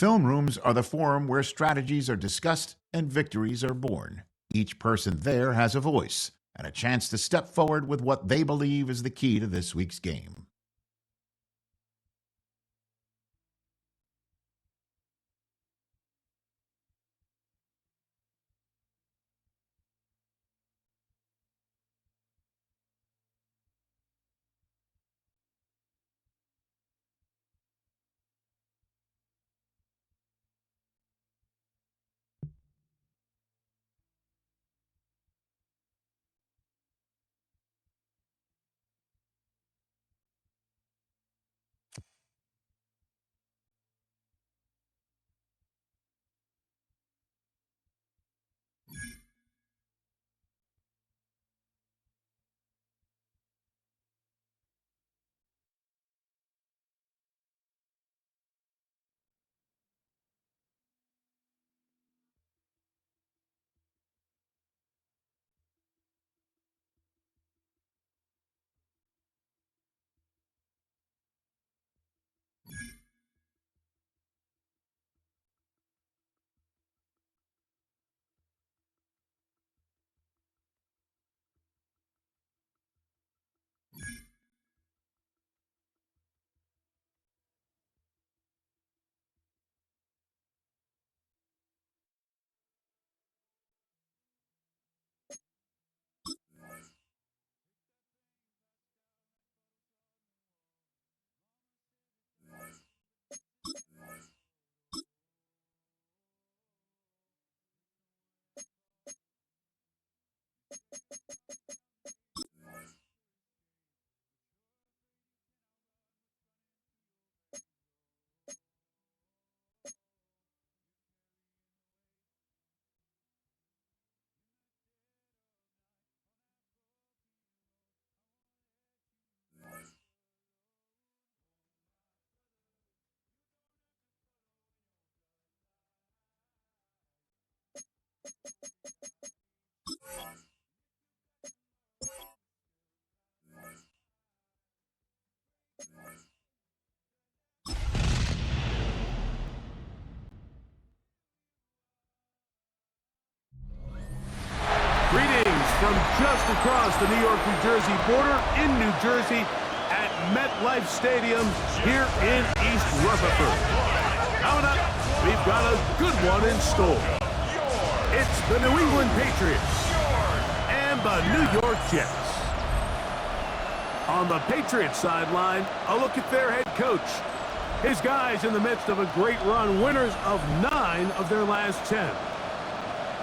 Film rooms are the forum where strategies are discussed and victories are born. Each person there has a voice and a chance to step forward with what they believe is the key to this week's game. Greetings from just across the New York-New Jersey border in New Jersey at MetLife Stadium here in East Rutherford. Coming up, we've got a good one in store. It's the New England Patriots and the New York Jets. On the Patriots sideline, a look at their head coach. His guys in the midst of a great run, winners of 9 of their last 10.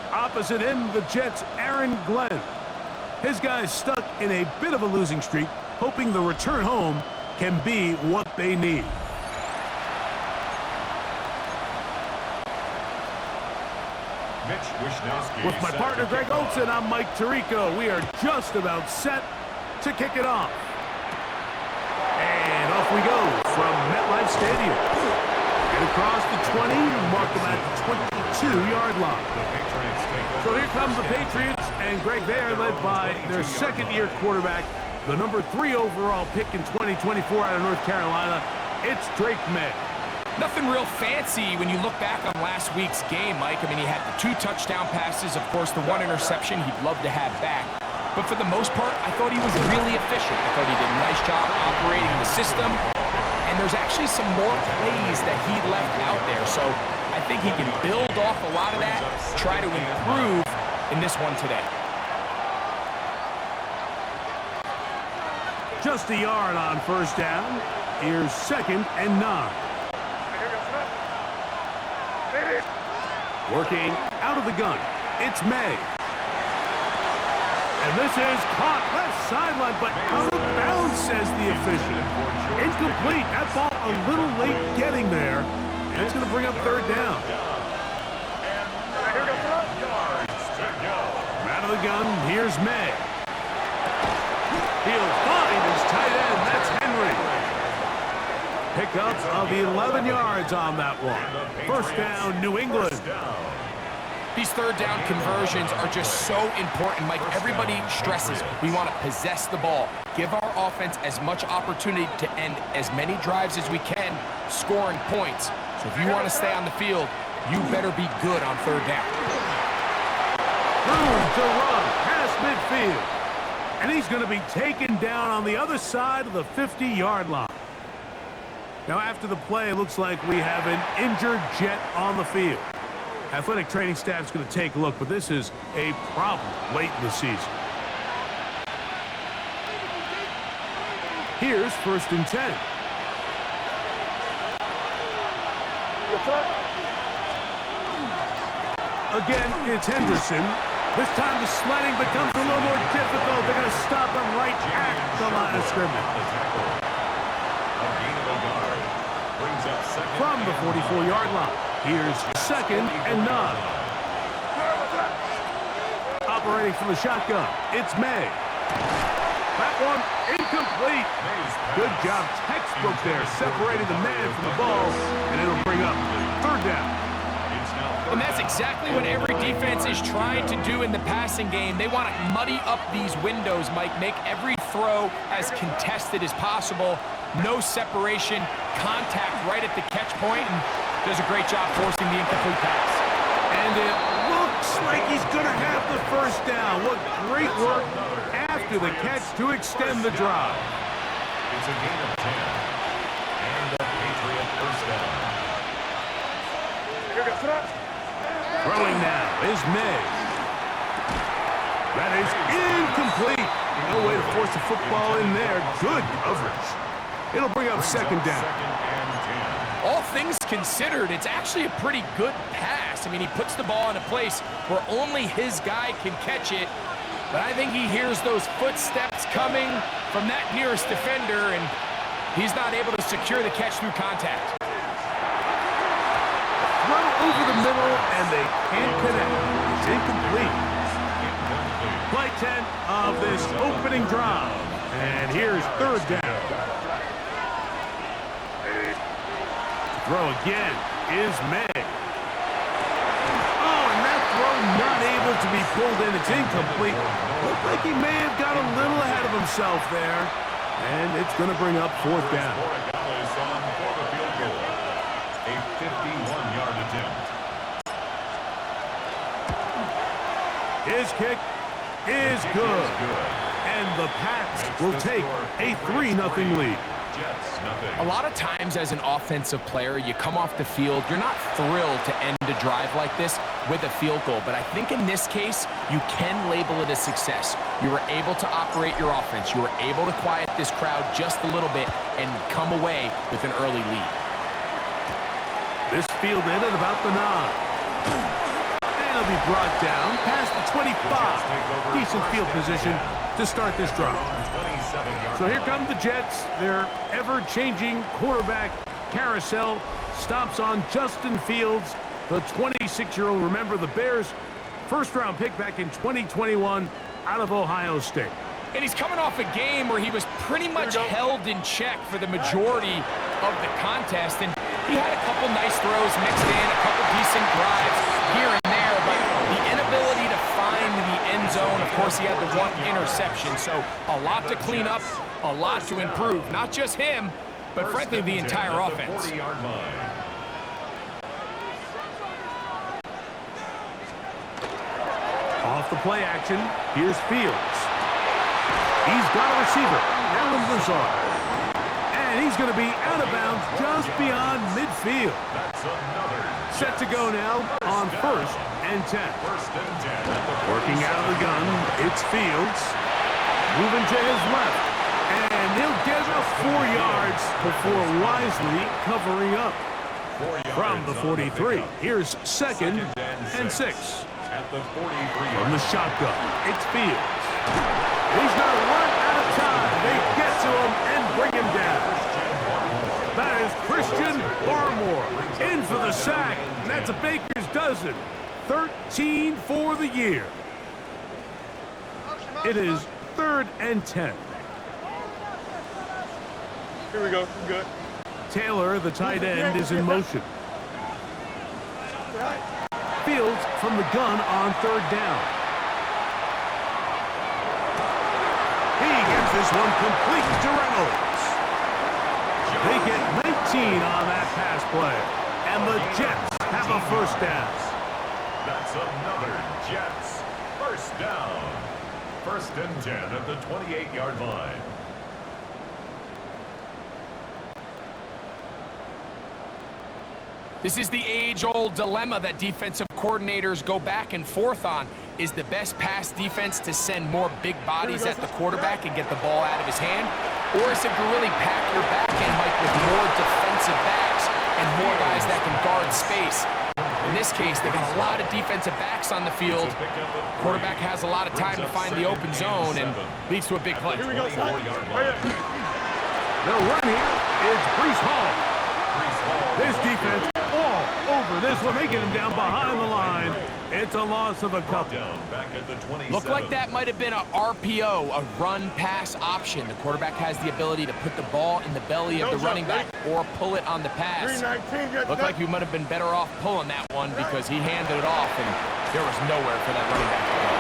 Opposite him, the Jets' Aaron Glenn. His guys stuck in a bit of a losing streak, hoping the return home can be what they need. With my partner Greg Olson, I'm Mike Tirico. We are just about set to kick it off. And off we go from MetLife Stadium. Get across the 20, mark them at the 22-yard line. So here comes the Patriots, and Greg, they are led by their second-year quarterback, the number 3 overall pick in 2024 out of North Carolina. It's Drake May. Nothing real fancy when you look back on last week's game, Mike. I mean, he had the 2 touchdown passes, of course, the 1 interception he'd love to have back. But for the most part, I thought he was really efficient. I thought he did a nice job operating the system. And there's actually some more plays that he left out there. So I think he can build off a lot of that, try to improve in this one today. Just a yard on first down. Here's 2nd and 9. Working out of the gun. It's May. And this is caught left sideline, but out of bounds, says the official. Incomplete. That ball a little late getting there. And it's going to bring up 3rd down. Out of the gun, here's May. He'll find his tight end. That's Henry. Pickup of 11 yards on that one. First down, New England. These 3rd down conversions are just so important, Mike. Everybody stresses we want to possess the ball, give our offense as much opportunity to end as many drives as we can, scoring points. So if you want to stay on the field, you better be good on third down. Room to run past midfield. And he's going to be taken down on the other side of the 50-yard line. Now, after the play, it looks like we have an injured Jet on the field. Athletic training staff is going to take a look, but this is a problem late in the season. Here's 1st and 10. Again, it's Henderson. This time the sledding becomes a little more difficult. They're going to stop him right at the line of scrimmage. From the 44-yard line, here's 2nd and 9. Operating from the shotgun, it's May. That one incomplete. Good job, textbook there, separating the man from the ball, and it'll bring up 3rd down. And that's exactly what every defense is trying to do in the passing game. They want to muddy up these windows, Mike, make every throw as contested as possible. No separation, contact right at the catch point, and does a great job forcing the incomplete pass. And it looks like he's going to have the 1st down. What great work after the catch to extend the drive. It's a gain of 10. And the Patriot 1st down. Throwing now is May. That is incomplete. No way to force the football in there. Good coverage. It'll bring up 2nd down. All things considered, it's actually a pretty good pass. I mean, he puts the ball in a place where only his guy can catch it. But I think he hears those footsteps coming from that nearest defender, and he's not able to secure the catch through contact. Throw over the middle, and they can't connect. It's incomplete. Play 10 of this opening drive. And here's 3rd down. Throw again is May. Oh, and that throw not able to be pulled in. It's incomplete. Looked like he may have got a little ahead of himself there. And it's going to bring up 4th down. A 51-yard attempt. His kick is good. And the Pats will take a 3-0 lead. A lot of times as an offensive player, you come off the field, you're not thrilled to end a drive like this with a field goal. But I think in this case, you can label it a success. You were able to operate your offense. You were able to quiet this crowd just a little bit and come away with an early lead. This field in at about the 9. And it'll be brought down past the 25. Decent field position to start this drive. So here come the Jets. Their ever-changing quarterback carousel stops on Justin Fields, the 26-year-old. Remember, the Bears' first-round pick back in 2021 out of Ohio State. And he's coming off a game where he was pretty much held in check for the majority of the contest. And he had a couple nice throws mixed in, a couple decent drives here and there, but the inability to find the end zone, of course, he had the 1 interception. So a lot to clean up, a lot to improve. Not just him, but frankly, the entire offense. Off the play action, here's Fields. He's got a receiver, Alan Lazard. And he's going to be out of bounds just beyond midfield. Set to go now on 1st and 10. Working out of the gun, it's Fields. Moving to his left. And he'll get about 4 yards before wisely covering up. From the 43, here's 2nd and 6. From the shotgun, it's Fields. He's going to run out of time. They get to him and bring him down. That is Christian Barmore in for the sack. And that's a Baker's dozen. 13 for the year. It is 3rd and 10. Here we go. Good. Taylor, the tight end, is in motion. Fields from the gun on 3rd down. He gives this one complete to Reynolds. They get 19 on that pass play. And the Jets have a first down. That's another Jets first down. 1st and 10 at the 28-yard line. This is the age-old dilemma that defensive coordinators go back and forth on. Is the best pass defense to send more big bodies at the quarterback and get the ball out of his hand? Or is it to really pack your back end, Mike, with more defensive backs and more guys that can guard space? In this case, they got a lot of defensive backs on the field. Quarterback has a lot of time to find the open zone and leads to a big play. Here we go, son. The run here is Breece Hall. This defense all over this one. They get him down behind the line. It's a loss of a couple. Looked like that might have been a RPO, a run-pass option. The quarterback has the ability to put the ball in the belly of the running back or pull it on the pass. Looked like he might have been better off pulling that one because he handed it off, and there was nowhere for that running back to go.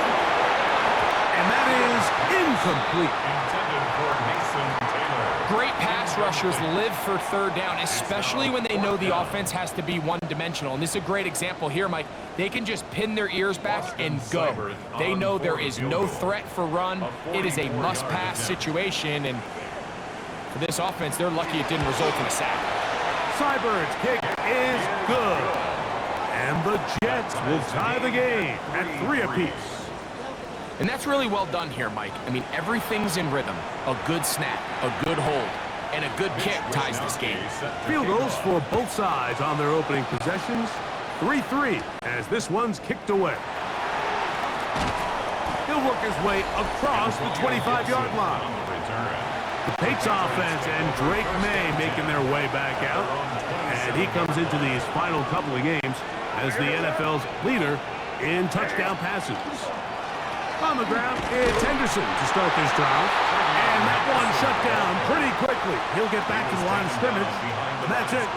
And that is incomplete. Intended for Mason Taylor. Great pass rushers live for 3rd down, especially when they know the offense has to be one-dimensional. And this is a great example here, Mike. They can just pin their ears back and go. They know there is no threat for run. It is a must-pass situation, and for this offense, they're lucky it didn't result in a sack. Seibert's kick is good. And the Jets will tie the game at 3 apiece. And that's really well done here, Mike. I mean, everything's in rhythm. A good snap, a good hold, and a good kick ties this game. Field goals for both sides on their opening possessions. 3-3 as this one's kicked away. He'll work his way across the 25-yard line. The Patriots offense and Drake May making their way back out. And he comes into these final couple of games as the NFL's leader in touchdown passes. On the ground, it's Henderson to start this drive. And that one shut down pretty quickly. He'll get back to the line of scrimmage. And that's it.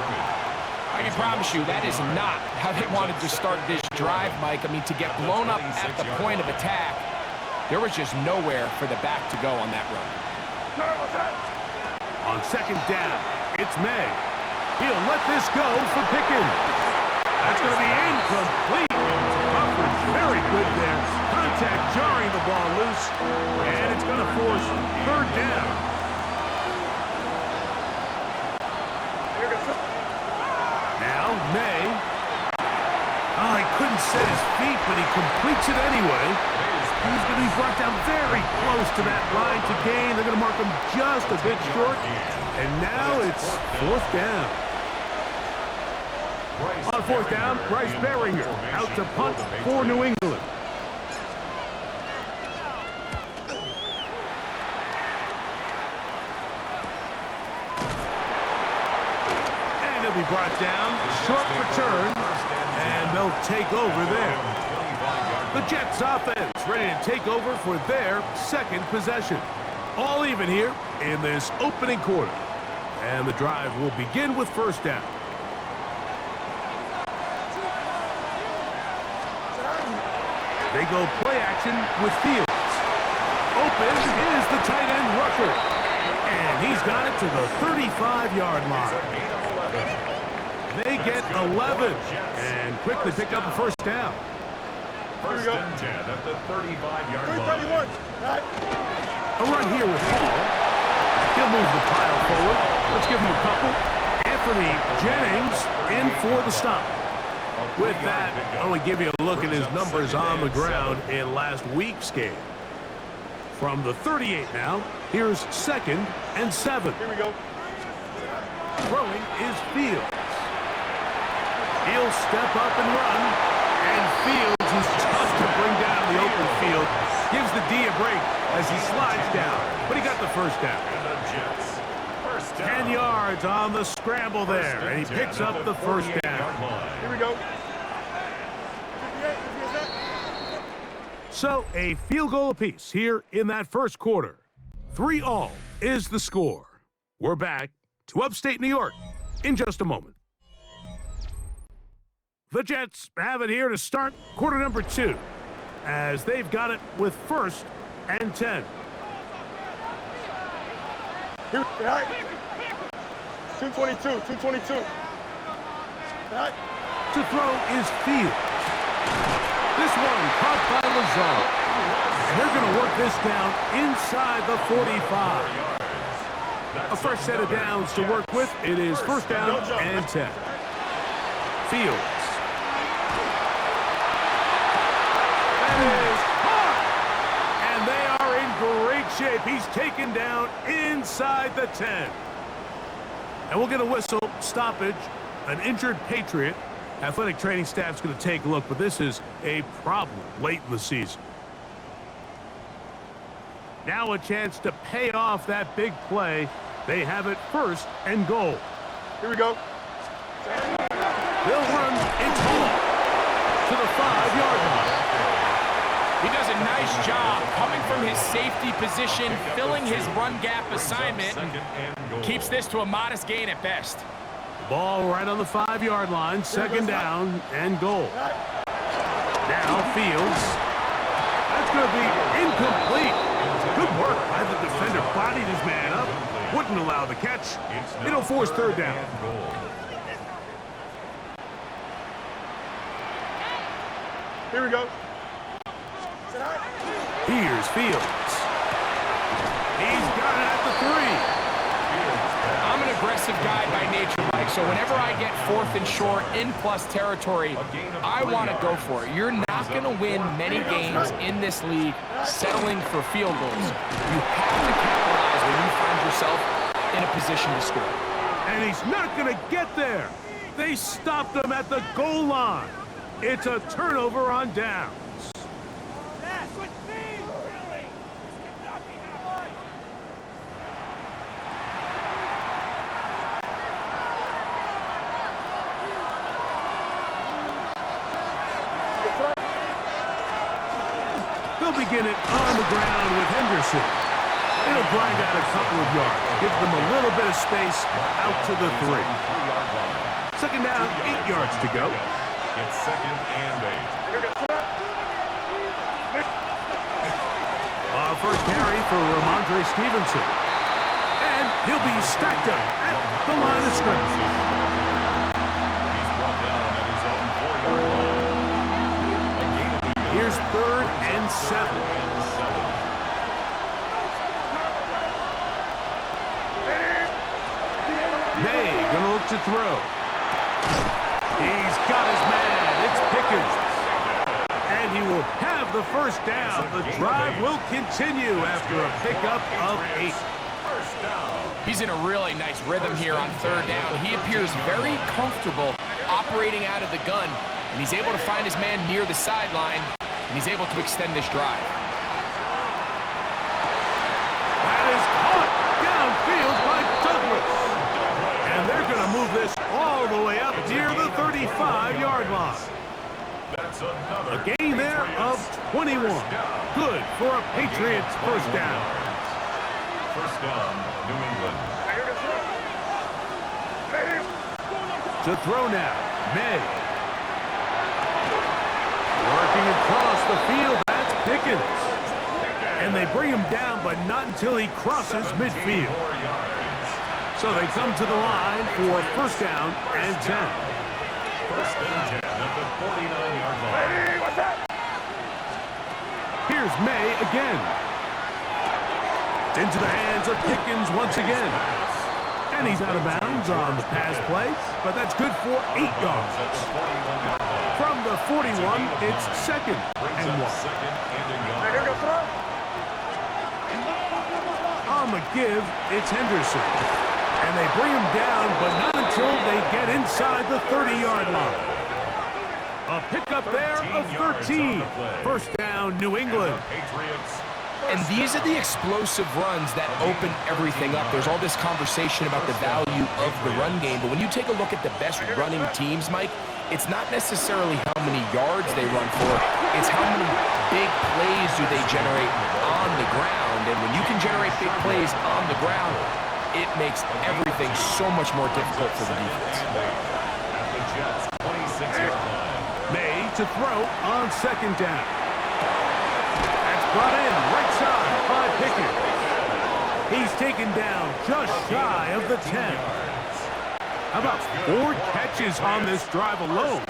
I can promise you that is not how they wanted to start this drive, Mike. I mean, to get blown up at the point of attack, there was just nowhere for the back to go on that run. On 2nd down, it's May. He'll let this go for Pickens. That's going to be incomplete. Coverage very good there. Contact jarring the ball loose, and it's going to force 3rd down. Now, May. Oh, he couldn't set his feet, but he completes it anyway. He's going to be brought down very close to that line to gain. They're going to mark him just a bit short, and now it's 4th down. On 4th down, Bryce Beringer out to punt for New England. And he'll be brought down, short return, and they'll take over there. The Jets offense ready to take over for their 2nd possession. All even here in this opening quarter. And the drive will begin with 1st down. They go play action with Fields. Open is the tight end Rucker. And he's got it to the 35-yard line. They get 11 and quickly pick up a 1st down. 1st and 10 at the 35-yard line. A run here with Hall. He'll move the pile forward. Let's give him a couple. Anthony Jennings in for the stop. With that, I want to give you a look at his numbers on the ground in last week's game. From the 38 now, here's 2nd and 7. Here we go. Throwing is Fields. He'll step up and run. And Fields, who's tough to bring down the open field, gives the D a break as he slides down. But he got the 1st down. 10 yards on the scramble there. And he picks up the 1st down. Here we go. So a field goal apiece here in that 1st quarter. 3-all is the score. We're back to upstate New York in just a moment. The Jets have it here to start quarter number 2 as they've got it with 1st and 10. Here, 222, 222. To throw is Fields. This one caught by Lazard. And they're going to work this down inside the 45. A fresh set of downs to work with. It is first down and 10. Fields. That is caught! And they are in great shape. He's taken down inside the 10. And we'll get a whistle, stoppage, an injured Patriot. Athletic training staff's going to take a look, but this is a problem late in the season. Now a chance to pay off that big play. They have it first and goal. Here we go. They'll run. It's home to the 5-yard line. He does a nice job coming from his safety position, filling his run gap assignment, and keeps this to a modest gain at best. Ball right on the 5-yard line, second down and goal. Now Fields. That's going to be incomplete. Good work by the defender. Bodied his man up. Wouldn't allow the catch. It'll force third down. Here we go. Here's Fields. He's got it at the 3. I'm an aggressive guy by nature, Mike, so whenever I get fourth and short in plus territory, I want to go for it. You're not going to win many games in this league settling for field goals. You have to capitalize when you find yourself in a position to score. And he's not going to get there. They stopped him at the goal line. It's a turnover on downs. They'll begin it on the ground with Henderson. It'll grind out a couple of yards. Give them a little bit of space out to the 3. Second down, 8 yards to go. It's second and 8. First carry for Ramondre Stevenson. And he'll be stacked up at the line of scrimmage. He's brought down at his own 4-yard line. Here's third and 7. May gonna look to throw. He's got his man. It's Pickens. And he will have the first down. The drive will continue after a pickup of 8. He's in a really nice rhythm here on third down. He appears very comfortable operating out of the gun, and he's able to find his man near the sideline, and he's able to extend this drive. That is caught downfield by Douglas. And they're going to move this all the way up near the 35-yard line. A gain there of 21. Good for a Patriots first down. First down, New England. To throw now, May. Working across the field, that's Pickens. And they bring him down, but not until he crosses midfield. So they come to the line for first down and 10. First and 10 at the 49-yard line. Here's May again. Into the hands of Pickens once again. And he's out of bounds on the pass play, but that's good for 8 yards. From the 41, it's second and 1. On the give, it's Henderson. And they bring him down, but not until they get inside the 30-yard line. A pickup there of 13. First down, New England. And these are the explosive runs that open everything up. There's all this conversation about the value of the run game, but when you take a look at the best running teams, Mike, it's not necessarily how many yards they run for, it's how many big plays do they generate on the ground. And when you can generate big plays on the ground, it makes everything so much more difficult for the defense. May to throw on second down. That's brought in right side by Pickens. He's taken down just shy of the 10. How about 4 catches on this drive alone?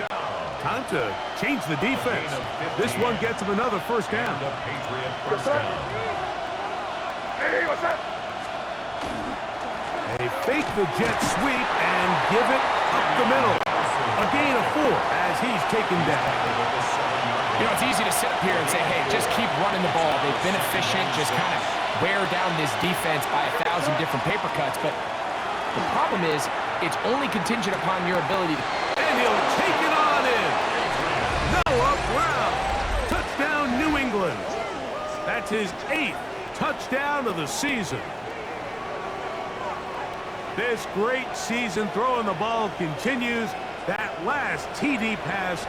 Time to change the defense. This one gets him another first down. The Patriot first down. Hey, what's that? They fake the jet sweep and give it up the middle. A gain of 4 as he's taken down. You know, it's easy to sit up here and say, hey, just keep running the ball. They've been efficient, just kind of wear down this defense by 1,000 different paper cuts. But the problem is, it's only contingent upon your ability to... And he'll take it on in. Noah Brown. Touchdown, New England. That's his 8th touchdown of the season. This great season throwing the ball continues. That last TD pass,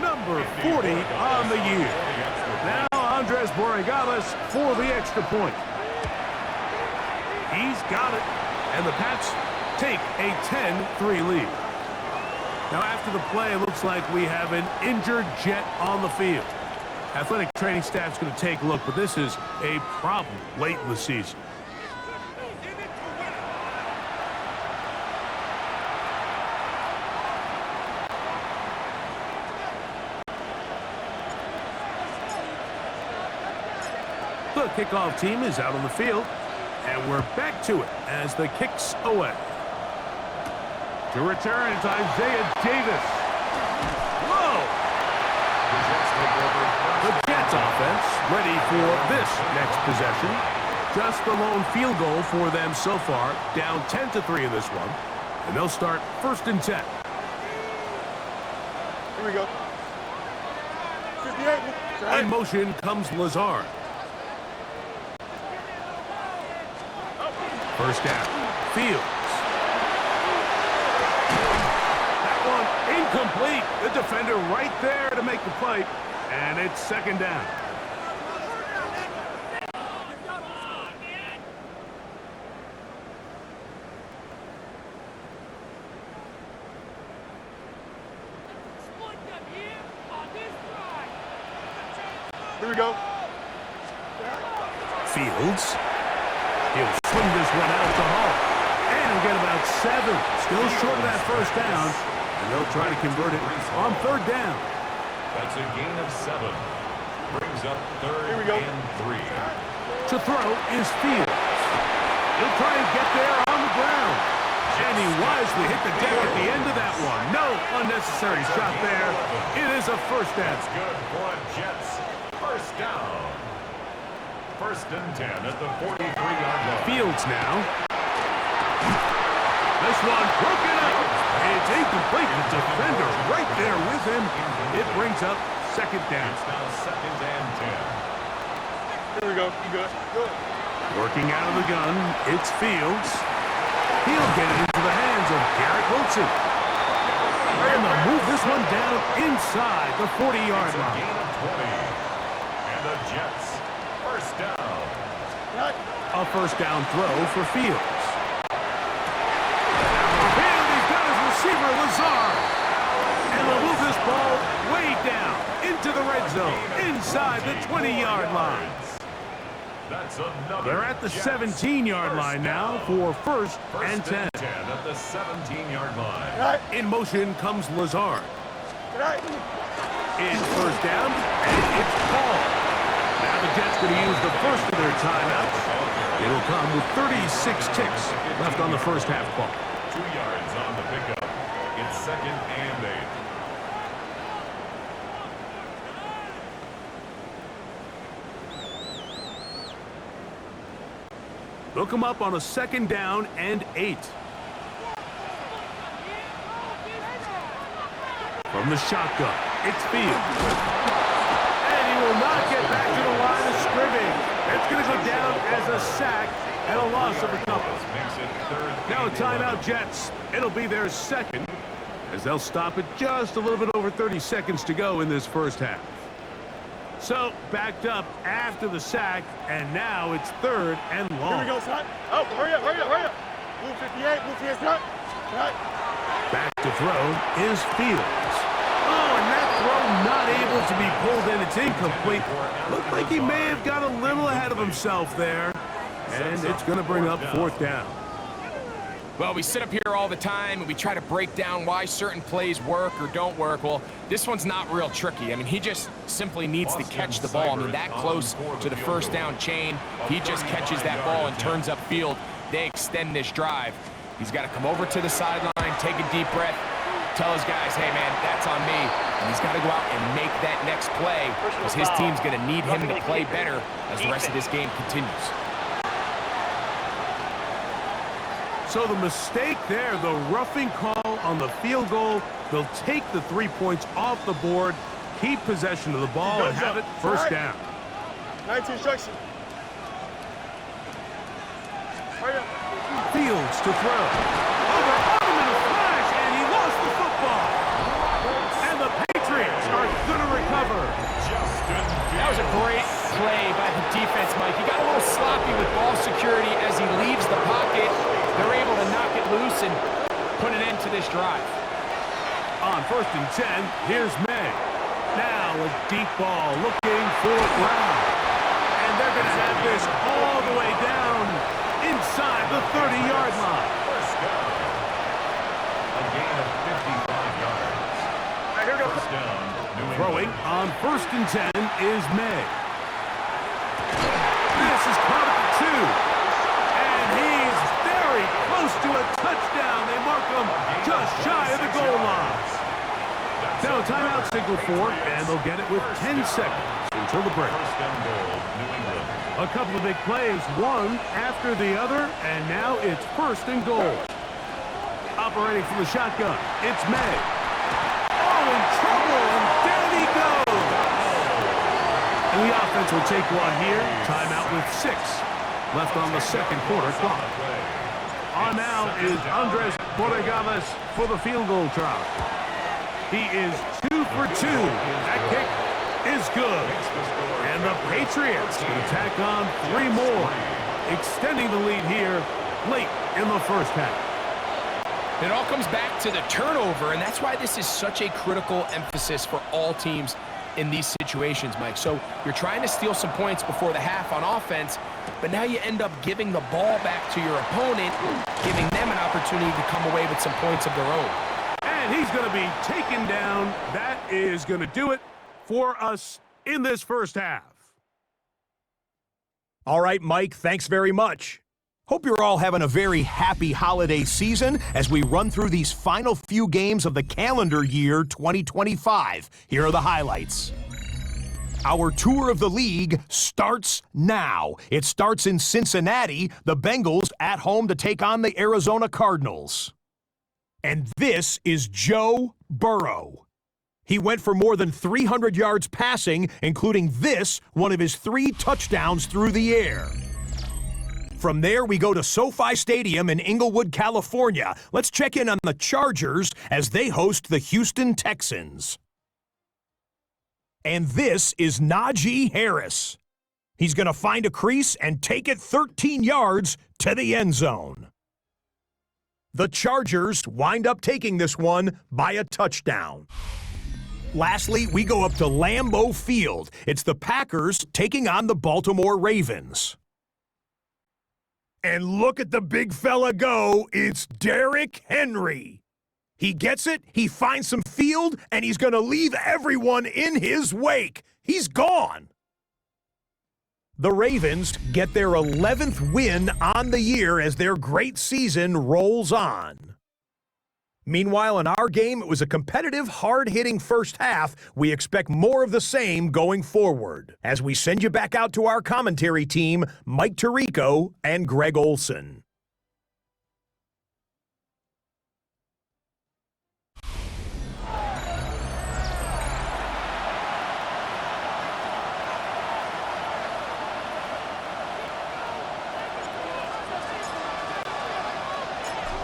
number 40 on the year. Now Andres Borregales for the extra point. He's got it, and the Pats take a 10-3 lead. Now after the play, it looks like we have an injured Jet on the field. Athletic training staff's going to take a look, but this is a problem late in the season. The kickoff team is out on the field, and we're back to it as the kick's away. To return, it's Isaiah Davis. Whoa! The Jets offense ready for this next possession. Just the lone field goal for them so far, down 10-3 in this one, and they'll start 1st and 10. Here we go. 58. In motion comes Lazard. First down, Fields. That one incomplete. The defender right there to make the play, and it's 2nd down. Here we go. Fields. He'll swing this one out to Hall. And he'll get about 7. Still short of that first down. And they'll try to convert it on 3rd down. That's a gain of 7. Brings up 3rd Here we go. and 3. To throw is Fields. He'll try and get there on the ground. And he wisely hit the deck at the end of that one. No unnecessary shot there. It is a first down. That's good for Jets. First down. 1st and 10 at the 43-yard line. Fields now. This one broken up. It's incomplete. The defender right there with him. It brings up 2nd down. It's now 2nd and 10. Here we go. You good? Good. Working out of the gun, it's Fields. He'll get it into the hands of Garrett Wilson. And they'll move this one down inside the 40-yard It's a line. gain of 20. And the Jets, first down. A first down throw for Fields. And he's got his receiver, Lazard. And they'll move this ball way down into the red zone, inside the 20-yard line. That's another. They're at the Jets 17-yard line now for 1st and 10. 10 at the 17-yard line. In motion comes Lazard. Right. It's first down, and it's Paul. Now the Jets going to use the first of their timeouts. It'll come with 36 ticks left on the first half clock. 2 yards on the pickup. It's 2nd and 8. Look him up on a 2nd down and 8. From the shotgun, it's Fields. And he will not get back to the line of scrimmage. It's going to go down as a sack and a loss of a couple. Makes it 3rd. Now a timeout, Jets. It'll be their 2nd as they'll stop it just a little bit over 30 seconds to go in this first half. So, backed up after the sack, and now it's 3rd and long. Here we go, son. Oh, hurry up, hurry up, hurry up. Move 58, move 58, son. Right. Back to throw is Fields. Oh, and that throw not able to be pulled in. It's incomplete. Looked like he may have got a little ahead of himself there. And it's going to bring up 4th down. Well, we sit up here all the time and we try to break down why certain plays work or don't work. Well, this one's not real tricky. I mean, he just simply needs to catch the ball. I mean, that close to the first down chain, he just catches that ball and turns upfield. They extend this drive. He's got to come over to the sideline, take a deep breath, tell his guys, hey, man, that's on me. And he's got to go out and make that next play because his team's going to need him to play better as the rest of this game continues. So the mistake there, the roughing call on the field goal, they'll take the 3 points off the board, keep possession of the ball, and have it first down. 19 instruction. Hurry up. Fields to throw. Over in a flash, and he lost the football. And the Patriots are going to recover. That was a great play by the defense, Mike. He got a little sloppy with ball security as he leaves the pocket. They're able to knock it loose and put an end to this drive. On 1st and 10, here's May. Now a deep ball looking for Brown. And they're going to have this all the way down inside the 30-yard line. First down. A gain of 55 yards. First down, New England. Throwing on 1st and 10 is May. This is caught at 2. And he's very close to a touchdown. They mark him just shy of the goal line. Now timeout signal for, and they'll get it with 10 seconds until the break. First and goal, New England. A couple of big plays, one after the other, and now it's 1st and goal. Operating from the shotgun, it's May. Oh, in trouble, and down he goes. And the offense will take one here. Timeout with 6 left on the second quarter clock. On now is Andres Borregales for the field goal try. He is 2 for 2. That kick is good. And the Patriots will tack on 3 more, extending the lead here late in the first half. It all comes back to the turnover, and that's why this is such a critical emphasis for all teams in these situations, Mike. So you're trying to steal some points before the half on offense, but now you end up giving the ball back to your opponent, giving them an opportunity to come away with some points of their own. And he's going to be taken down. That is going to do it for us in this first half. All right, Mike, thanks very much. Hope you're all having a very happy holiday season as we run through these final few games of the calendar year 2025. Here are the highlights. Our tour of the league starts now. It starts in Cincinnati, the Bengals at home to take on the Arizona Cardinals. And this is Joe Burrow. He went for more than 300 yards passing, including this, one of his 3 touchdowns through the air. From there, we go to SoFi Stadium in Inglewood, California. Let's check in on the Chargers as they host the Houston Texans. And this is Najee Harris. He's going to find a crease and take it 13 yards to the end zone. The Chargers wind up taking this one by a touchdown. Lastly, we go up to Lambeau Field. It's the Packers taking on the Baltimore Ravens. And look at the big fella go. It's Derrick Henry. He gets it, he finds some field, and he's going to leave everyone in his wake. He's gone. The Ravens get their 11th win on the year as their great season rolls on. Meanwhile, in our game, it was a competitive, hard-hitting first half. We expect more of the same going forward. As we send you back out to our commentary team, Mike Tirico and Greg Olson.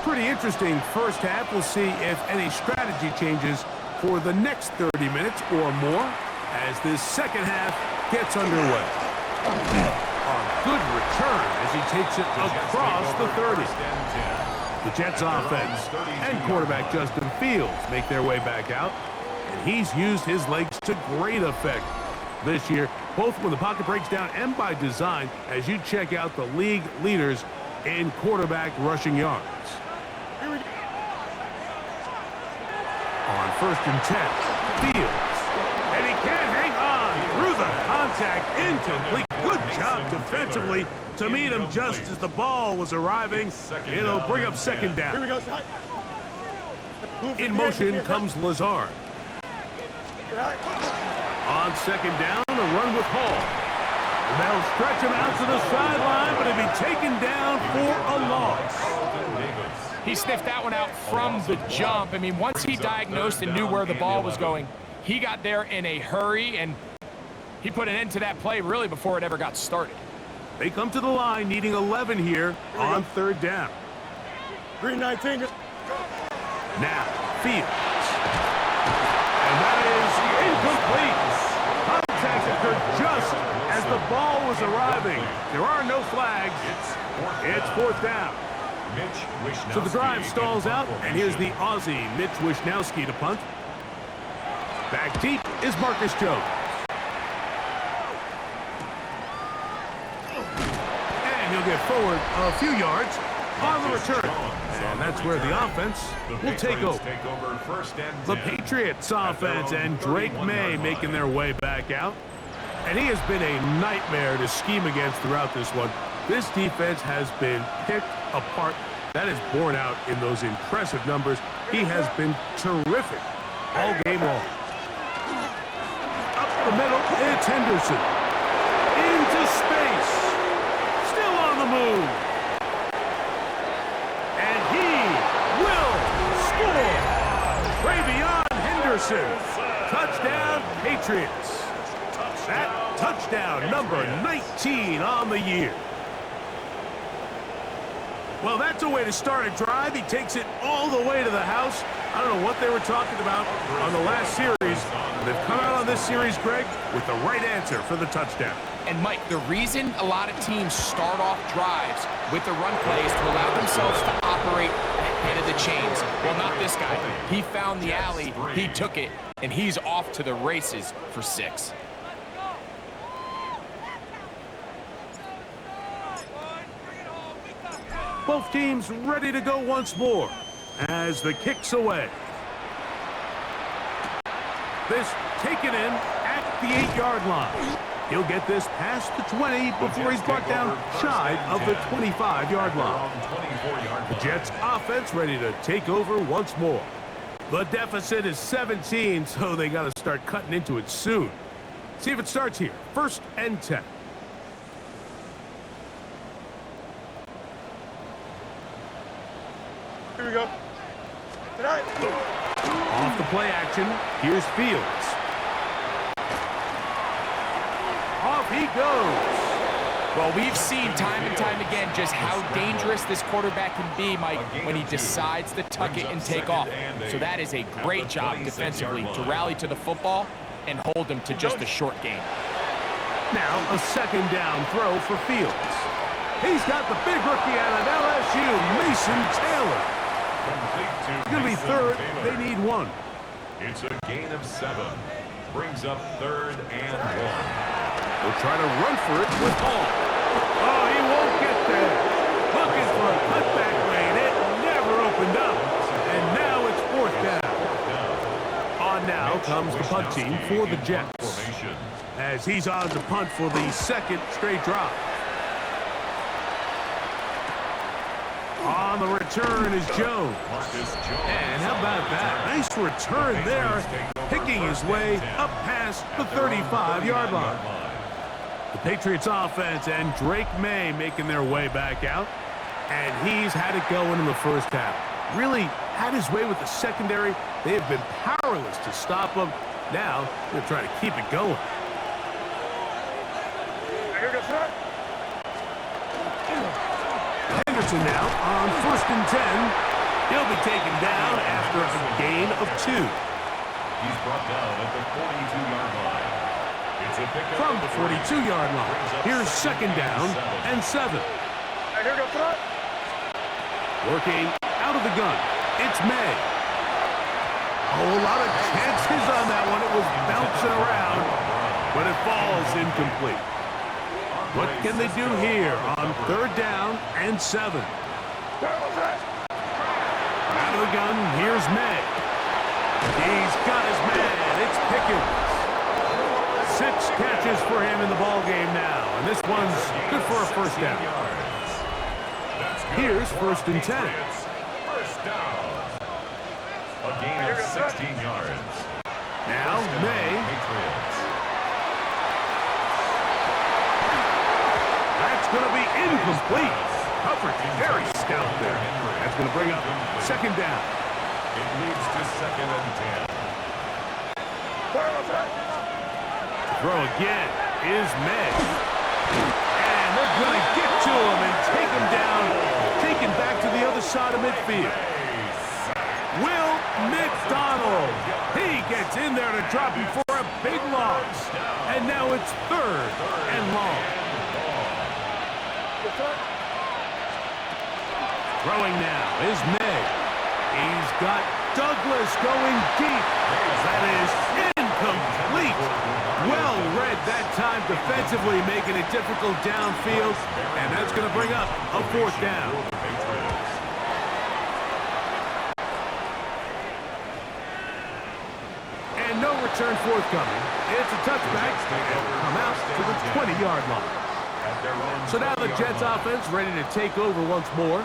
Pretty interesting first half. We'll see if any strategy changes for the next 30 minutes or more as this second half gets underway. A good return as he takes it across the 30. The Jets offense and quarterback Justin Fields make their way back out, and he's used his legs to great effect this year, both when the pocket breaks down and by design, as you check out the league leaders in quarterback rushing yards. first and 10. Fields. And he can't hang on through the contact. Incomplete. Good job defensively to meet him just as the ball was arriving. It'll bring up second down. Here we go, side. In motion comes Lazard. On second down, a run with Hall. And they'll stretch him out to the sideline, but he'll be taken down for a loss. He sniffed that one out from the jump. I mean, once he diagnosed and knew where the ball was going, he got there in a hurry, and he put an end to that play really before it ever got started. They come to the line needing 11 here on third down. Green 19. Now, Fields. And that is incomplete. Contact occurred just as the ball was arriving. There are no flags. It's fourth down. So the drive stalls out, and here's the Aussie, Mitch Wishnowsky, to punt. Back deep is Marcus Jones. And he'll get forward a few yards on the return. And that's where the offense will take over. The Patriots offense and Drake May making their way back out. And he has been a nightmare to scheme against throughout this one. This defense has been picked apart. That is borne out in those impressive numbers. He has been terrific all game long. Up the middle, it's Henderson. Into space. Still on the move. And he will score. Ravion Henderson. Touchdown, Patriots. That touchdown, number 19 on the year. Well, that's a way to start a drive. He takes it all the way to the house. I don't know what they were talking about on the last series, but they've come out on this series, Greg, with the right answer for the touchdown. And, Mike, the reason a lot of teams start off drives with the run play is to allow themselves to operate ahead of the chains. Well, not this guy. He found the alley, he took it, and he's off to the races for 6. Both teams ready to go once more as the kick's away. This taken in at the 8-yard line. He'll get this past the 20 before he's brought down shy of the 25-yard line. The Jets offense ready to take over once more. The deficit is 17, so they got to start cutting into it soon. See if it starts here. First and 10. Here we go. Tonight. Off the play action, here's Fields. Off he goes. Well, we've seen time and time again just how dangerous this quarterback can be, Mike, when he decides to tuck it and take off. So that is a great job defensively to rally to the football and hold him to just a short gain. Now a second down throw for Fields. He's got the big rookie out of LSU, Mason Taylor. It's going to be third. They need 1. It's a gain of 7. Brings up third and 1. They'll try to run for it with Hall. Oh, he won't get there. Looking for a cutback lane. It never opened up. And now it's fourth down. On now comes the punt team for the Jets, as he's on to punt for the second straight drop. On the return is Jones. And how about that? Nice return there, picking his way up past the 35-yard line. The Patriots offense and Drake May making their way back out. And he's had it going in the first half. Really had his way with the secondary. They have been powerless to stop him. Now they're trying to keep it going. Here goes that. Henderson now on first and 10. He'll be taken down after a gain of 2. He's brought down at the 42-yard line. It's a pickup From the 42-yard line, here's second down and 7. Here goes that. Working out of the gun, it's May. Oh, a lot of chances on that one. It was bouncing around, but it falls incomplete. What can they do here on third down and 7? Out of the gun, here's May. He's got his man. It's Pickens. 6 catches for him in the ball game now, and this one's good for a first down. Here's 1st and 10. First down. A gain of 16 yards. Now, May. Patriots. That's going to be incomplete. Coverage very stout there. That's going to bring up 2nd down. It leads to 2nd and 10. Throw again is May. And they're going to get to him and take him down. Taken back to the other side of midfield. Will McDonald. He gets in there to drop him for a big loss. And now it's 3rd and long. Throwing now is May. He's got Douglas going deep. That is incomplete. Well read that time defensively, making it difficult downfield. And that's going to bring up a 4th down. And no return forthcoming. It's a touchback. Come out to the 20-yard line. So now the Jets offense ready to take over once more.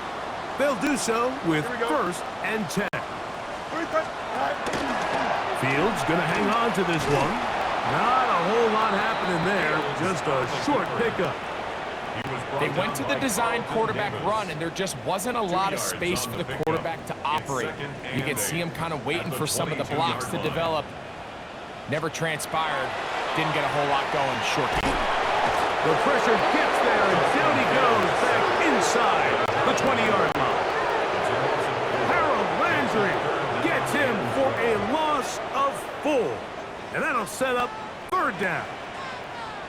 They'll do so with 1st and 10. Fields going to hang on to this one. Not a whole lot happening there. Just a short pickup. They went to the design quarterback run, and there just wasn't a lot of space for the quarterback to operate. You can see him kind of waiting for some of the blocks to develop. Never transpired. Didn't get a whole lot going. Short. The pressure gets there, and down he goes back inside the 20-yard line. Harold Landry gets him for a loss of 4. And that'll set up 3rd down.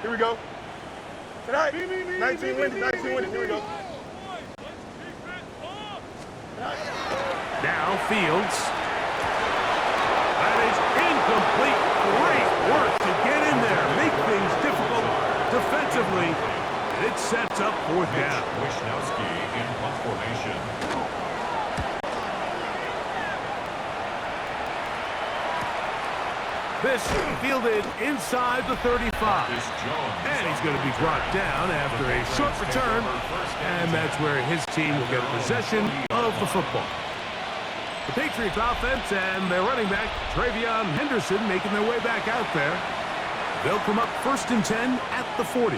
Here we go. Tonight, 19 wins, 19 wins. Here we go. Now Fields. That is incomplete. Great work to get in there. Make things difficult defensively. It sets up 4th down. Wisnowski in punt formation. This fielded inside the 35. And he's going to be brought down after a short return. And that's where his team will get possession of the football. The Patriots offense and their running back, Travion Henderson, making their way back out there. They'll come up 1st and 10 at the 40.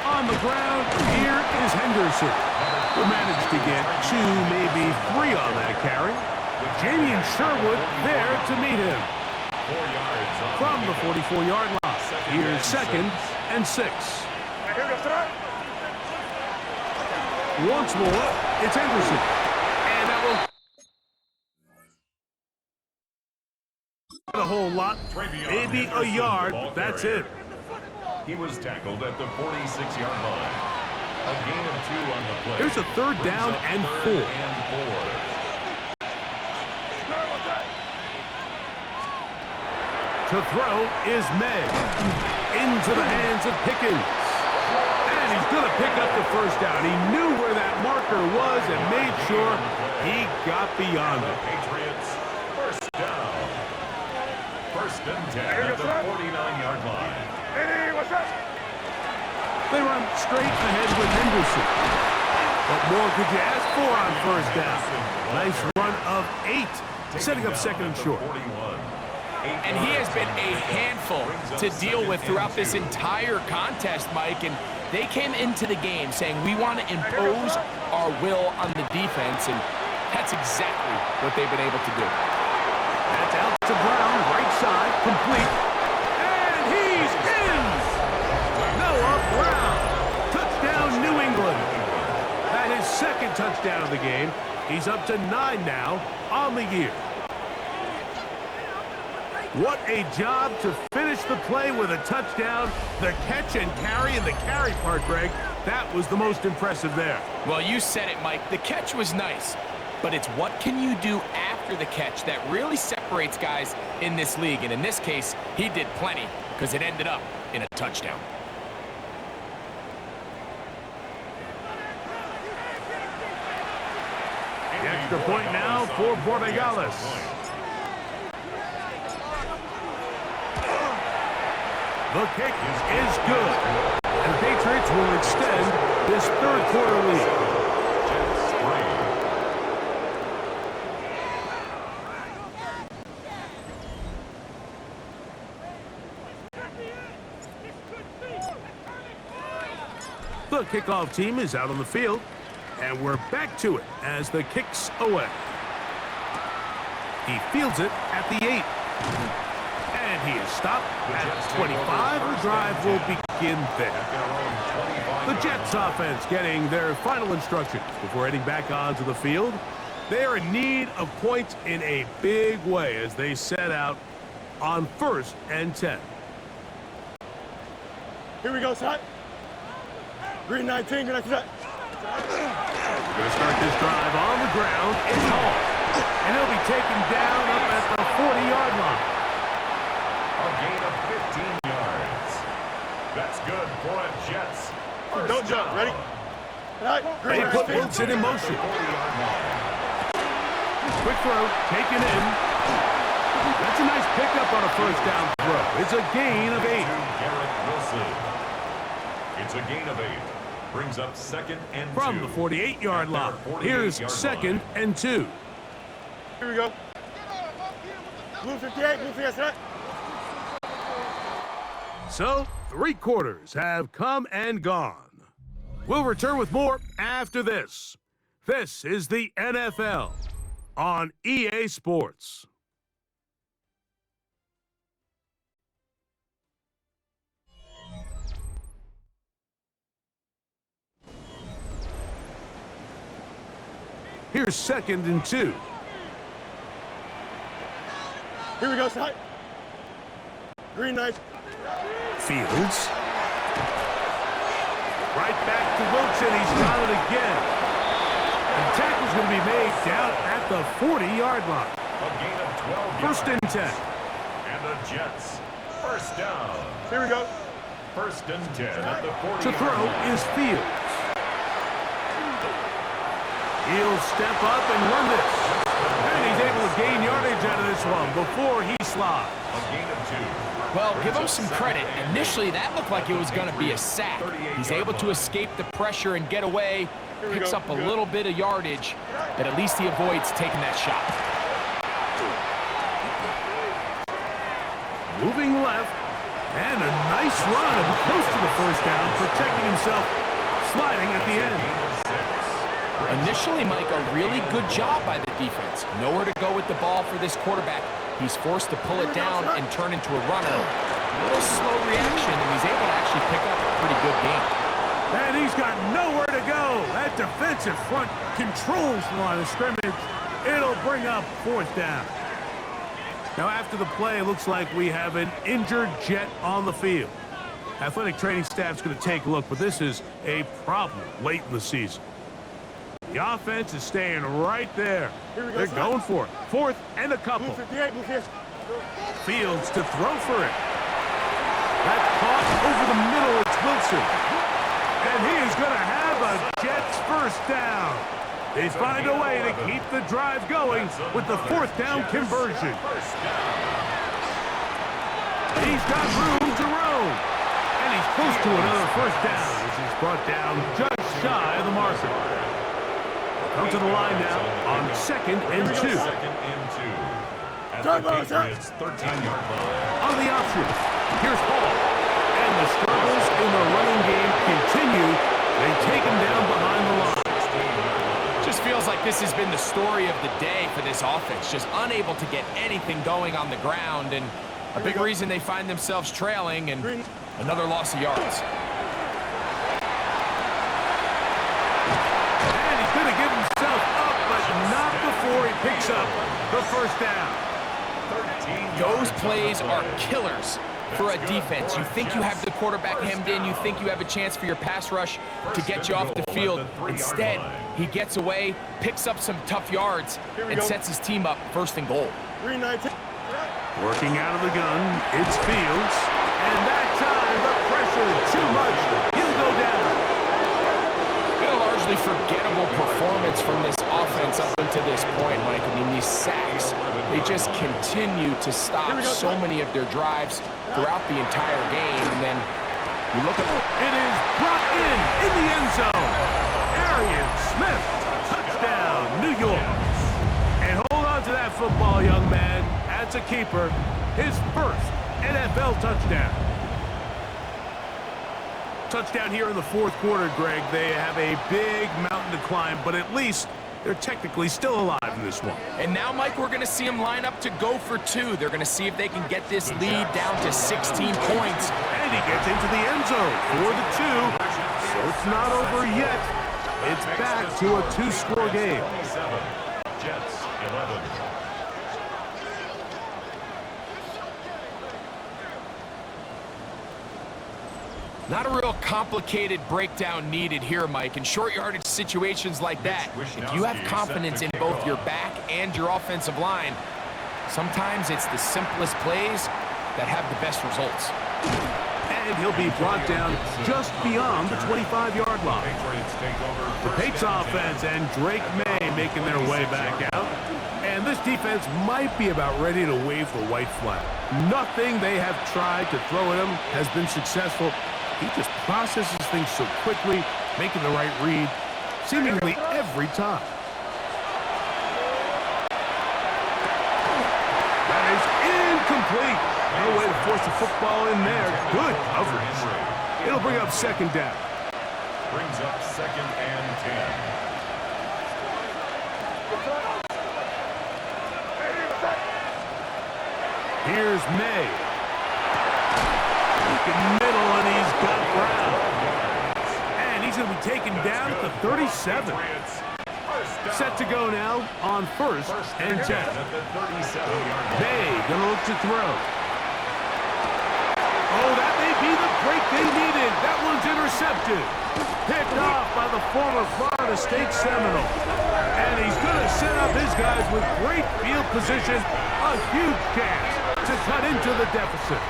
On the ground, here is Henderson. Who managed to get 2, maybe 3 on that carry. Jamie and Sherwood there to meet him. From the 44-yard line, here's 2nd and 6. Once more, it's Henderson. And that will... a whole lot, maybe a yard, that's it. He was tackled at the 46-yard line. A gain of 2 on the play. Here's a 3rd down and 4. To throw is May. Into the hands of Pickens. And he's going to pick up the 1st down. He knew where that marker was and made sure he got beyond it. Patriots, 1st down. 1st and 10 at the 49-yard line. Hey, what's up? They run straight ahead with Henderson. What more could you ask for on 1st down? Nice run of 8, setting up 2nd and short. And he has been a handful to deal with throughout this entire contest, Mike. And they came into the game saying, we want to impose our will on the defense. And that's exactly what they've been able to do. That's out to Brown, right side, complete. And he's in! Noah Brown. Touchdown, New England. That is 2nd touchdown of the game. He's up to 9 now on the year. What a job to finish the play with a touchdown. The catch and carry, and the carry part, Greg, that was the most impressive there. Well, you said it, Mike. The catch was nice, but it's what can you do after the catch that really separates guys in this league. And in this case, he did plenty because it ended up in a touchdown. The extra point now for Borregales. The kick is good. And the Patriots will extend this third quarter lead. The kickoff team is out on the field, and we're back to it as the kick's away. He fields it at the 8. And he is stopped at 25. The drive will begin there. The Jets offense getting their final instructions before heading back onto the field. They are in need of points in a big way as they set out on 1st and 10. Here we go, set. Green 19, green 19. We're going to start this drive on the ground. It's Hall. And he'll be taken down up at the 40-yard line. A gain of 15 yards. That's good for a Jets. Don't jump. Ready? They put Wilson in motion. Quick throw, taken in. That's a nice pickup on a first down throw. It's a gain of 8. Garrett Wilson. It's a gain of 8. Brings up 2nd and 2. From the 48-yard line. Here's 2nd and 2. Here we go. Blue 58, blue 58, set. So, 3 quarters have come and gone. We'll return with more after this. This is the NFL on EA Sports. Here's 2nd and 2. Here we go, set. Green 9. Fields. Right back to Wilson. He's got it again. The tackle's going to be made down at the 40-yard line. A gain of 12 yards. 1st and 10. And the Jets. First down. Here we go. 1st and 10 at the 40. To throw is Fields. He'll step up and run this. And he's able to gain yardage out of this one before he slides. A gain of 2. Well, give him some credit. Initially, that looked like it was going to be a sack. He's able to escape the pressure and get away. Picks up a little bit of yardage, but at least he avoids taking that shot. Moving left, and a nice run close to the first down, protecting himself, sliding at the end. Initially, Mike, a really good job by the defense. Nowhere to go with the ball for this quarterback. He's forced to pull it down and turn into a runner. A little slow reaction, and he's able to actually pick up a pretty good game. And he's got nowhere to go. That defensive front controls the line of scrimmage. It'll bring up 4th down. Now, after the play, it looks like we have an injured Jet on the field. Athletic training staff's going to take a look, but this is a problem late in the season. The offense is staying right there. They're going for it. 4th and a couple. Blue 58, blue 58. Fields to throw for it. That's caught over the middle. It's Wilson. And he is going to have a Jets first down. They find a way to keep the drive going with the 4th down conversion. He's got room to roam. And he's close to another first down, which is brought down just shy of the marker. Come to the line now on 2nd and 2. 2nd and 2. At the Patriots' 13-yard line. On the option, here's Hall. And the struggles in the running game continue. They take him down behind the line. Just feels like this has been the story of the day for this offense. Just unable to get anything going on the ground. And a big reason they find themselves trailing and another loss of yards. Going to give himself up, but not before he picks up the first down. Those plays are killers for a defense. You think you have the quarterback hemmed in. You think you have a chance for your pass rush to get you off the field. Instead, he gets away, picks up some tough yards, and sets his team up 1st and goal. Green 19. Working out of the gun, it's Fields. And that time, the pressure too much. He'll go down. Going to largely forgettable performance from this offense up until this point, Mike. I mean, these sacks, they just continue to stop so many of their drives throughout the entire game. And then you look at It is brought in the end zone. Arian Smith, touchdown, New York. And hold on to that football, young man. That's a keeper. His first NFL touchdown. Touchdown here in the fourth quarter, Greg. They have a big mountain to climb, but at least they're technically still alive in this one. And now, Mike, we're going to see them line up to go for two. They're going to see if they can get this lead down to 16 points. And he gets into the end zone for the two. So it's not over yet. It's back to a two-score game. 27, Jets 11. Not a real complicated breakdown needed here, Mike. In short yardage situations like that, if you have confidence in both your back and your offensive line, sometimes it's the simplest plays that have the best results. And he'll be brought down just beyond the 25-yard line. Patriots take over. The Patriots offense and Drake May making their way back out. And this defense might be about ready to wave the white flag. Nothing they have tried to throw at him has been successful. He just processes things so quickly, making the right read, seemingly every time. That is incomplete. No way to force the football in there. Good coverage. It'll bring up second down. Brings up 2nd and 10. Here's May. Middle, and he's got Brown. And he's going to be taken down at the 37. Set to go now on 1st and 10. May going to look to throw. Oh, that may be the break they needed. That one's intercepted. Picked off by the former Florida State Seminole. And he's going to set up his guys with great field position. A huge chance to cut into the deficit.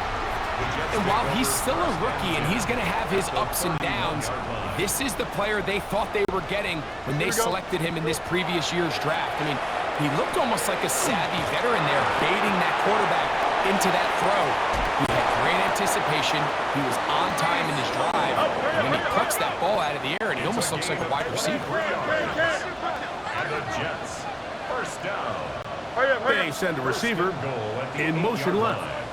And while he's still a rookie and he's going to have his ups and downs, this is the player they thought they were getting when they selected him in this previous year's draft. I mean, he looked almost like a savvy veteran there, baiting that quarterback into that throw. He had great anticipation. He was on time in his drive. And then he plucks that ball out of the air, and he almost looks like a wide receiver. And the Jets, first down. They send a receiver in motion left.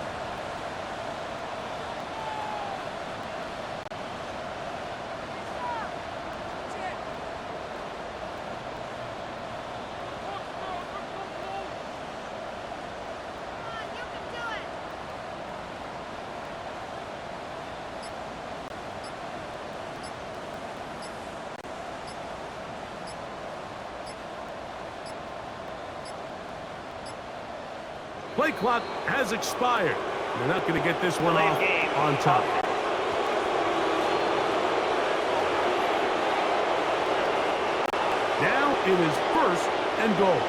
Play clock has expired. They're not going to get this one off on top. Now it is 1st and goal.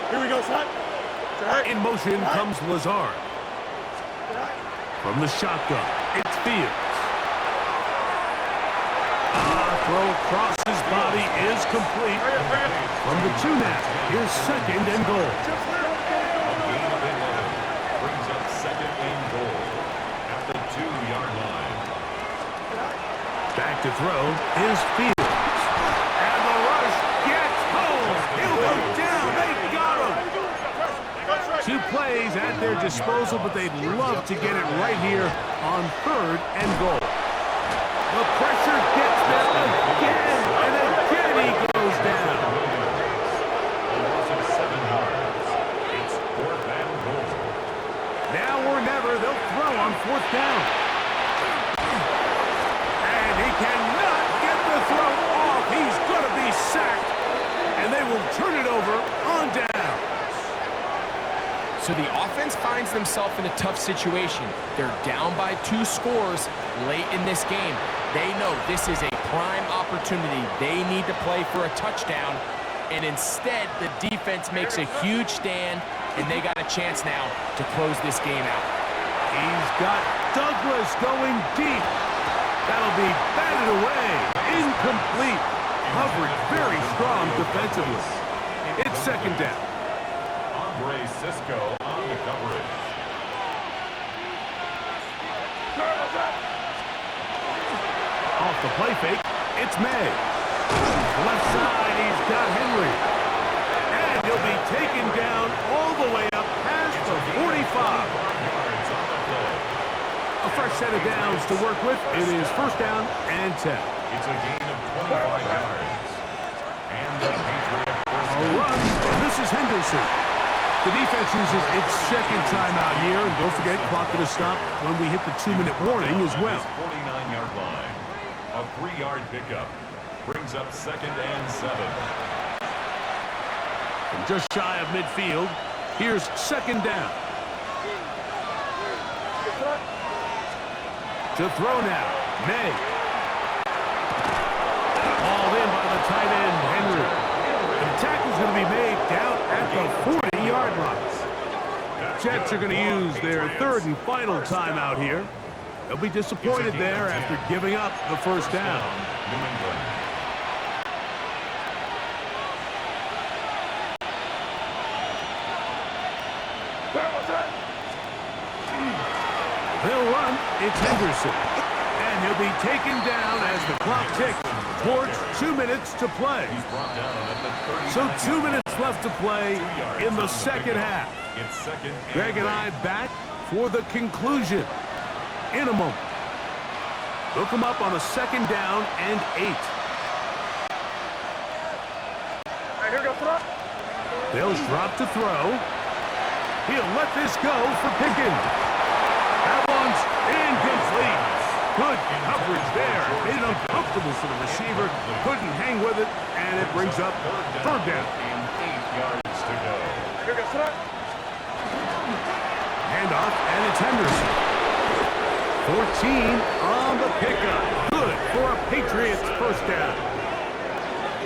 Here we go, son. In motion comes Lazard. From the shotgun, it's Fields. Throw across his body is complete. From the 2 now, here's 2nd and goal. Brings up 2nd and goal at the 2-yard line. Back to throw is Fields. And the rush gets home. He'll go down. They got him. 2 plays at their disposal, but they'd love to get it right here on 3rd and goal. The pressure gets there again, and again he goes down. A loss of 7 yards. It's 4th and goal. Now or never, they'll throw on 4th down. And he cannot get the throw off. He's going to be sacked, and they will turn it over on down. So the offense finds themselves in a tough situation. They're down by 2 scores late in this game. They know this is a prime opportunity. They need to play for a touchdown, and instead the defense makes a huge stand, and they got a chance now to close this game out. He's got Douglas going deep. That'll be batted away. Incomplete. Coverage very strong defensively. It's second down. Andre Cisco on the coverage. Off the play fake, it's May. Left side, he's got Henry. And he'll be taken down all the way up past the 45. A fresh set of downs to work with. It is first down and 10. It's a gain of 25 yards. And the Patriots A run, and this is Henderson. The defense uses its second timeout here, and don't forget, clock to stop when we hit the 2-minute warning as well. 49-yard line. A 3-yard pickup brings up second and 7. From just shy of midfield, here's second down. To throw now, May. Hauled in by the tight end, Henry. The tackle's going to be made down at the 40-yard line. Jets are going to use their third and final timeout here. They'll be disappointed there after giving up the first down. New England. They'll run. It's Henderson. And he'll be taken down as the clock ticks towards 2 minutes to play. So 2 minutes left to play in the second half. Greg and I back for the conclusion in a moment. They'll come up on a second down and 8. They'll drop to throw. He'll let this go for Pickens. That one's incomplete. Good coverage there. Made it uncomfortable for the receiver. Couldn't hang with it, and it brings up third down. 8 yards to go. Handoff, and it's Henderson. 14 on the pickup. Good for a Patriots first down.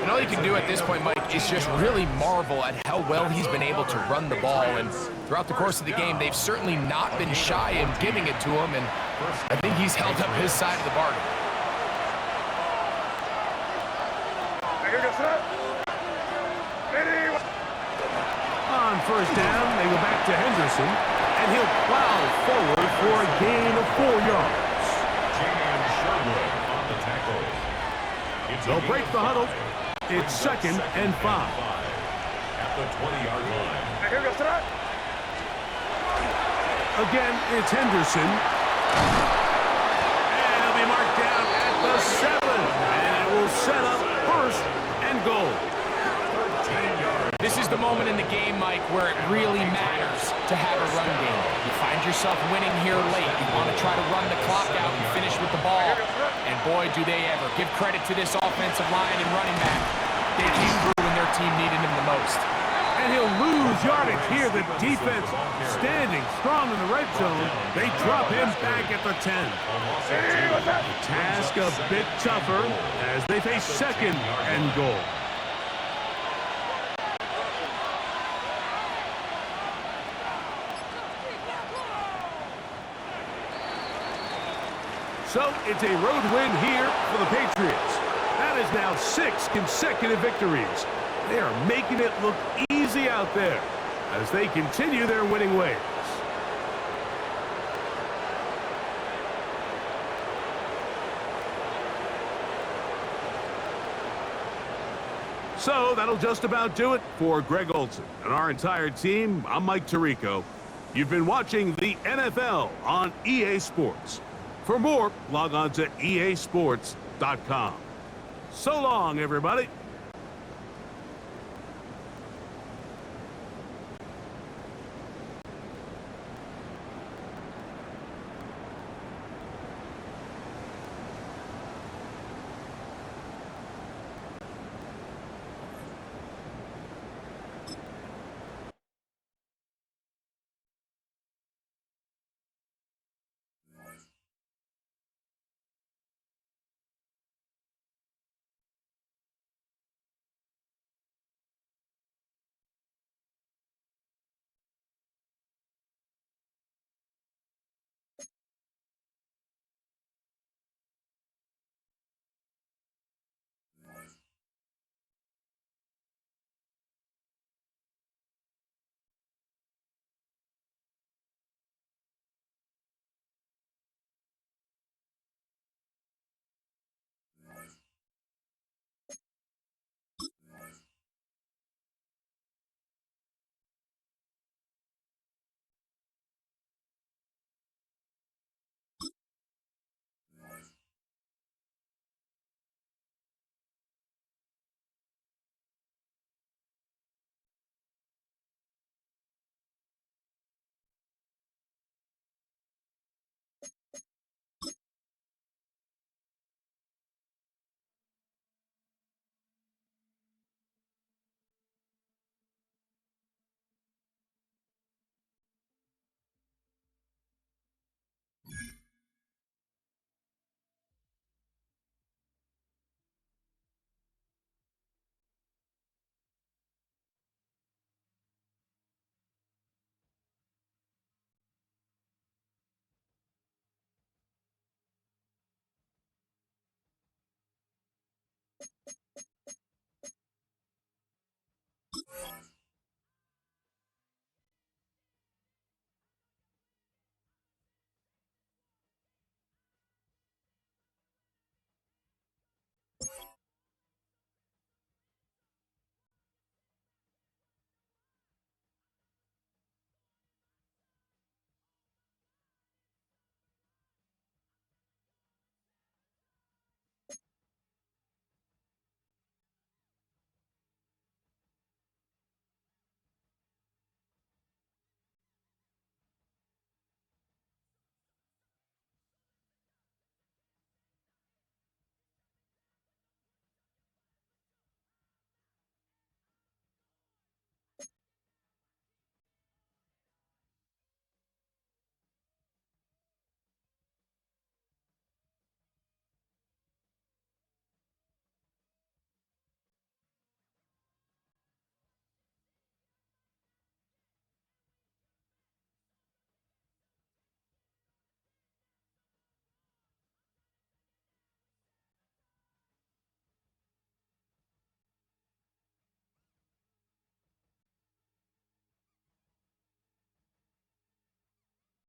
And all you can do at this point, Mike, is just really marvel at how well he's been able to run the ball. And throughout the course of the game, they've certainly not been shy in giving it to him. And I think he's held up his side of the bargain. On first down, they go back to Henderson. And he'll plow forward for a gain of 4 yards. James Sherwood on the tackle. They'll break the huddle. It's second and 5. At the 20-yard line. Again, it's Henderson. And he'll be marked down at the 7. And it will set up first and goal. This is the moment in the game, Mike, where it really matters to have a run game. You find yourself winning here late. You want to try to run the clock out and finish with the ball. And boy, do they ever. Give credit to this offensive line and running back. They came through when their team needed him the most. And he'll lose yardage here. The defense standing strong in the red zone. They drop him back at the 10. The task a bit tougher as they face second and goal. So it's a road win here for the Patriots. That is now 6 consecutive victories. They are making it look easy out there as they continue their winning ways. So that'll just about do it for Greg Olson and our entire team. I'm Mike Tirico. You've been watching the NFL on EA Sports. For more, log on to easports.com. So long, everybody.